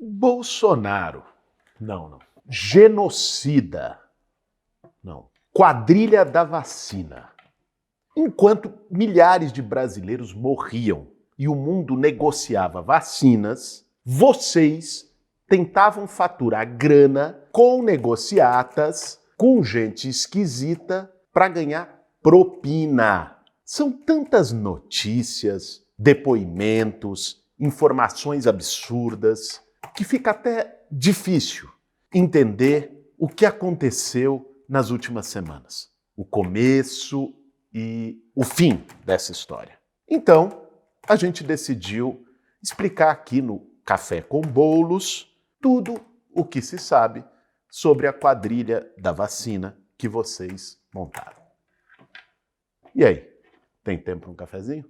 Bolsonaro. Não. Genocida. Não. Quadrilha da vacina. Enquanto milhares de brasileiros morriam e o mundo negociava vacinas, vocês tentavam faturar grana com negociatas, com gente esquisita, para ganhar propina. São tantas notícias, depoimentos, informações absurdas, que fica até difícil entender o que aconteceu nas últimas semanas. O começo e o fim dessa história. Então, a gente decidiu explicar aqui no Café com Bolos tudo o que se sabe sobre a quadrilha da vacina que vocês montaram. E aí, tem tempo para um cafezinho?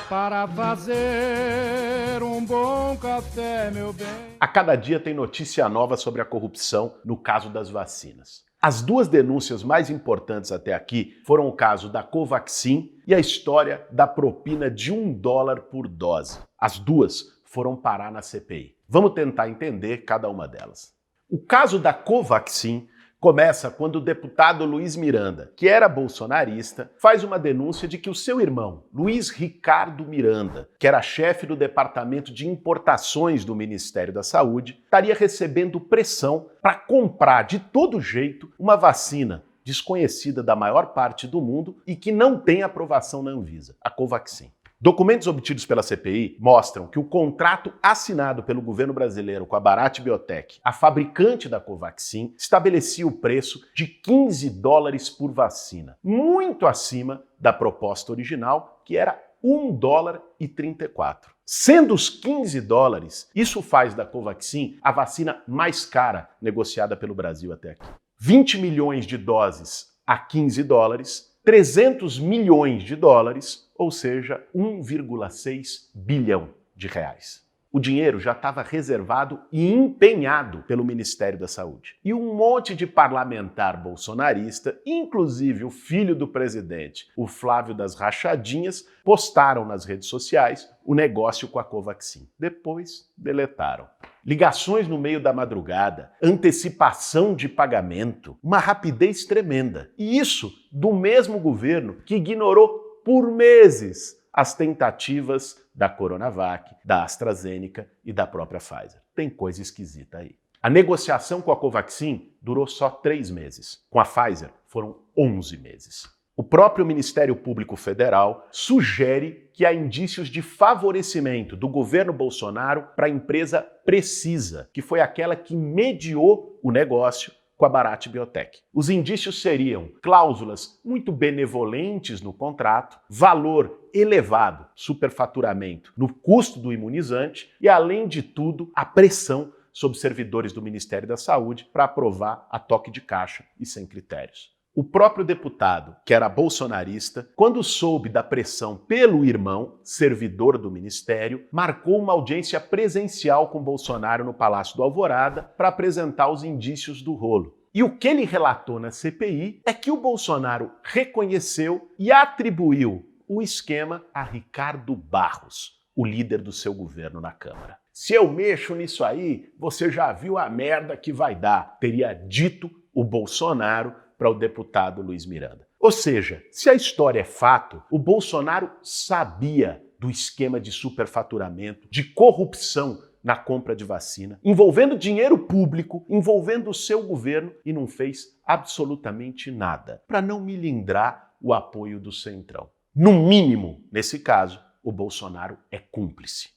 Para fazer um bom café, meu bem. A cada dia tem notícia nova sobre a corrupção no caso das vacinas. As duas denúncias mais importantes até aqui foram o caso da Covaxin e a história da propina de $1 por dose. As duas foram parar na CPI. Vamos tentar entender cada uma delas. O caso da Covaxin começa quando o deputado Luiz Miranda, que era bolsonarista, faz uma denúncia de que o seu irmão, Luiz Ricardo Miranda, que era chefe do Departamento de Importações do Ministério da Saúde, estaria recebendo pressão para comprar de todo jeito uma vacina desconhecida da maior parte do mundo e que não tem aprovação na Anvisa, a Covaxin. Documentos obtidos pela CPI mostram que o contrato assinado pelo governo brasileiro com a Bharat Biotech, a fabricante da Covaxin, estabelecia o preço de $15 por vacina, muito acima da proposta original, que era $1,34. Sendo os $15, isso faz da Covaxin a vacina mais cara negociada pelo Brasil até aqui. 20 milhões de doses a $15, 300 milhões de dólares, ou seja, 1,6 bilhão de reais. O dinheiro já estava reservado e empenhado pelo Ministério da Saúde. E um monte de parlamentar bolsonarista, inclusive o filho do presidente, o Flávio das Rachadinhas, postaram nas redes sociais o negócio com a Covaxin. Depois, deletaram. Ligações no meio da madrugada, antecipação de pagamento, uma rapidez tremenda. E isso do mesmo governo que ignorou por meses as tentativas da Coronavac, da AstraZeneca e da própria Pfizer. Tem coisa esquisita aí. A negociação com a Covaxin durou só 3 meses. Com a Pfizer, foram 11 meses. O próprio Ministério Público Federal sugere que há indícios de favorecimento do governo Bolsonaro para a empresa Precisa, que foi aquela que mediou o negócio com a Bharat Biotech. Os indícios seriam cláusulas muito benevolentes no contrato, valor elevado, superfaturamento no custo do imunizante e, além de tudo, a pressão sobre servidores do Ministério da Saúde para aprovar a toque de caixa e sem critérios. O próprio deputado, que era bolsonarista, quando soube da pressão pelo irmão, servidor do ministério, marcou uma audiência presencial com Bolsonaro no Palácio do Alvorada para apresentar os indícios do rolo. E o que ele relatou na CPI é que o Bolsonaro reconheceu e atribuiu o esquema a Ricardo Barros, o líder do seu governo na Câmara. Se eu mexo nisso aí, você já viu a merda que vai dar, teria dito o Bolsonaro para o deputado Luiz Miranda. Ou seja, se a história é fato, o Bolsonaro sabia do esquema de superfaturamento, de corrupção na compra de vacina, envolvendo dinheiro público, envolvendo o seu governo e não fez absolutamente nada para não milindrar o apoio do Centrão. No mínimo, nesse caso, o Bolsonaro é cúmplice.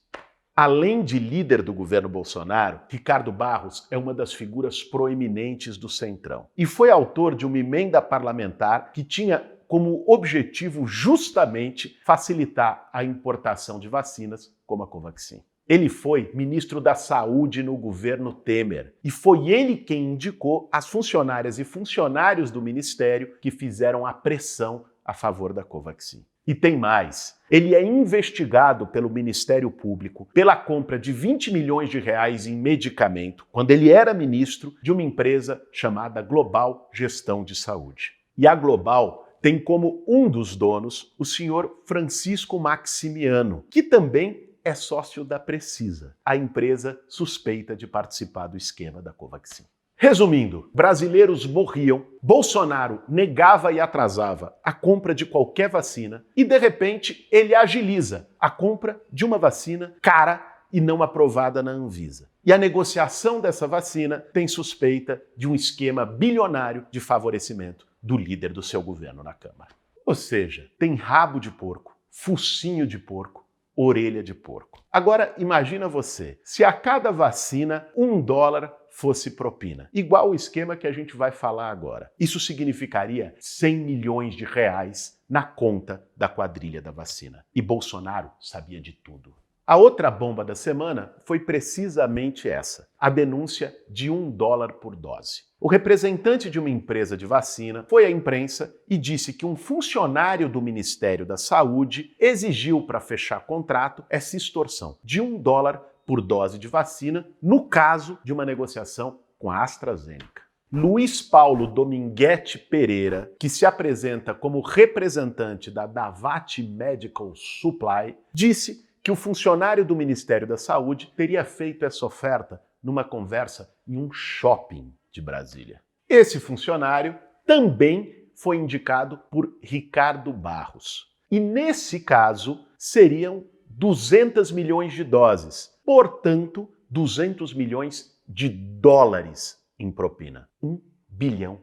Além de líder do governo Bolsonaro, Ricardo Barros é uma das figuras proeminentes do Centrão e foi autor de uma emenda parlamentar que tinha como objetivo justamente facilitar a importação de vacinas como a Covaxin. Ele foi ministro da Saúde no governo Temer e foi ele quem indicou as funcionárias e funcionários do ministério que fizeram a pressão a favor da Covaxin. E tem mais. Ele é investigado pelo Ministério Público pela compra de 20 milhões de reais em medicamento, quando ele era ministro de uma empresa chamada Global Gestão de Saúde. E a Global tem como um dos donos o senhor Francisco Maximiano, que também é sócio da Precisa, a empresa suspeita de participar do esquema da Covaxin. Resumindo, brasileiros morriam, Bolsonaro negava e atrasava a compra de qualquer vacina e, de repente, ele agiliza a compra de uma vacina cara e não aprovada na Anvisa. E a negociação dessa vacina tem suspeita de um esquema bilionário de favorecimento do líder do seu governo na Câmara. Ou seja, tem rabo de porco, focinho de porco, orelha de porco. Agora, imagina você, se a cada vacina $1 fosse propina, igual o esquema que a gente vai falar agora. Isso significaria 100 milhões de reais na conta da quadrilha da vacina. E Bolsonaro sabia de tudo. A outra bomba da semana foi precisamente essa, a denúncia de $1 por dose. O representante de uma empresa de vacina foi à imprensa e disse que um funcionário do Ministério da Saúde exigiu para fechar contrato essa extorsão de $1 por dose de vacina, no caso de uma negociação com a AstraZeneca. Luiz Paulo Dominguete Pereira, que se apresenta como representante da Davat Medical Supply, disse que o funcionário do Ministério da Saúde teria feito essa oferta numa conversa em um shopping de Brasília. Esse funcionário também foi indicado por Ricardo Barros. E nesse caso, seriam 200 milhões de doses. Portanto, 200 milhões de dólares em propina. R$1 bilhão.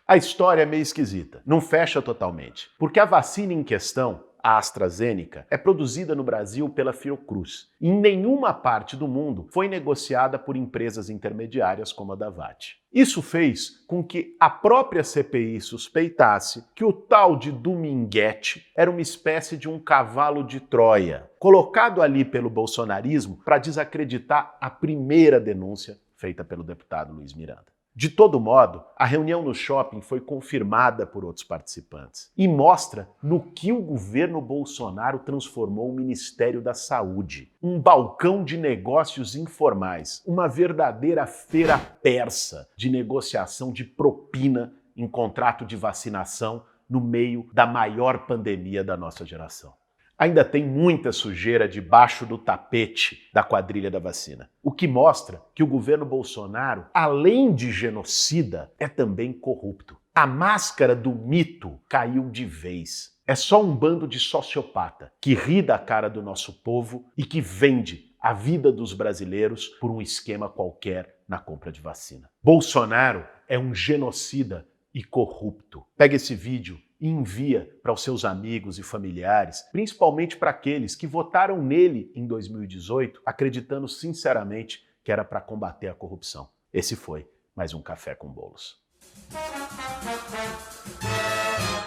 A história é meio esquisita, não fecha totalmente, porque a vacina em questão, a AstraZeneca, é produzida no Brasil pela Fiocruz. Em nenhuma parte do mundo foi negociada por empresas intermediárias como a Davat. Isso fez com que a própria CPI suspeitasse que o tal de Dominguete era uma espécie de um cavalo de Troia, colocado ali pelo bolsonarismo para desacreditar a primeira denúncia feita pelo deputado Luiz Miranda. De todo modo, a reunião no shopping foi confirmada por outros participantes e mostra no que o governo Bolsonaro transformou o Ministério da Saúde. Um balcão de negócios informais, uma verdadeira feira persa de negociação de propina em contrato de vacinação no meio da maior pandemia da nossa geração. Ainda tem muita sujeira debaixo do tapete da quadrilha da vacina, o que mostra que o governo Bolsonaro, além de genocida, é também corrupto. A máscara do mito caiu de vez. É só um bando de sociopata que ri da cara do nosso povo e que vende a vida dos brasileiros por um esquema qualquer na compra de vacina. Bolsonaro é um genocida e corrupto. Pega esse vídeo e envia para os seus amigos e familiares, principalmente para aqueles que votaram nele em 2018, acreditando sinceramente que era para combater a corrupção. Esse foi mais um Café com Bolos.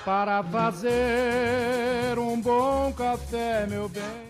Para fazer um bom café, meu bem.